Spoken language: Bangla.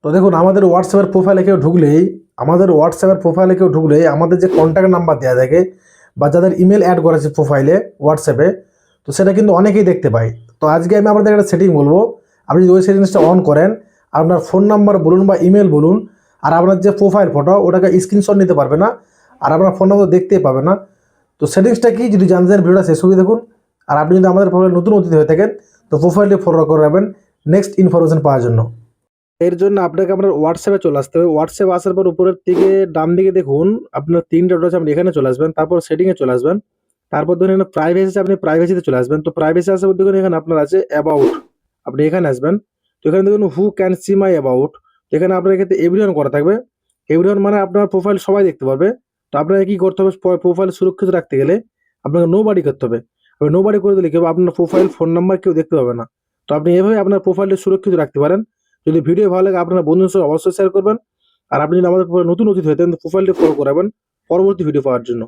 তো দেখুন আমাদের হোয়াটসঅ্যাপের প্রোফাইলে কেউ ঢুকলেই আমাদের যে কন্ট্যাক্ট নাম্বার দেওয়া থাকে বা যাদের ইমেল অ্যাড করা আছে প্রোফাইলে হোয়াটসঅ্যাপে, তো সেটা কিন্তু অনেকেই দেখতে পায়। তো আজকে আমি আপনাদের একটা সেটিং বলবো। আপনি যদি ওই সেটিংসটা অন করেন, আপনার ফোন নাম্বার বলুন বা ইমেল বলুন, আর আপনার যে প্রোফাইল ফটো ওটাকে স্ক্রিনশট নিতে পারবে না, আর আপনার ফোন নাম্বার দেখতেই পাবে না। তো সেটিংসটা কি, যদি জানতে চান ভিডিওটা শেষ অবধি দেখুন। আর আপনি যদি আমাদের প্রোফাইলে নতুন অতিথি হয়ে থাকেন, তো প্রোফাইলটি ফলো করে রাখবেন নেক্সট ইনফরমেশন পাওয়ার জন্য। এর জন্য আপনাকে আপনার হোয়াটসঅ্যাপে চলে আসতে হবে। হোয়াটসঅ্যাপে আসার পর উপরের দিকে ডান দিকে দেখুন আপনার 3টা ডট আছে, আপনি এখানে চলে আসবেন। তারপর সেটিংয়ে চলে আসবেন। তারপর ধরুন এখানে প্রাইভেসি, আপনি প্রাইভেসিতে চলে আসবেন। তো প্রাইভেসি আসার পর দেখুন এখানে আপনার আছে অ্যাবাউট, আপনি এখানে আসবেন। তো এখানে দেখুন who can see my about, এখানে আপনার এক্ষেত্রে এভরিওয়ান করা থাকবে। এভরিওয়ান মানে আপনার প্রোফাইল সবাই দেখতে পারবে। তো আপনাকে কি করতে হবে, প্রোফাইল সুরক্ষিত রাখতে গেলে আপনাকে নো বাড়ি করতে হবে। আপনি নো বাড়ি করে দিলে কি হবে, আপনার প্রোফাইল ফোন নাম্বার কেউ দেখতে পাবে না। তো আপনি এভাবে আপনার প্রোফাইলটি সুরক্ষিত রাখতে পারেন। যদি ভিডিও ভালো লাগে আপনার বন্ধুদের সঙ্গে অবশ্যই শেয়ার করবেন। আর আপনি যদি আমাদের নতুন অতিথি হতেন, প্রোফাইলটি ফলো করাবেন পরবর্তী ভিডিও পাওয়ার জন্য।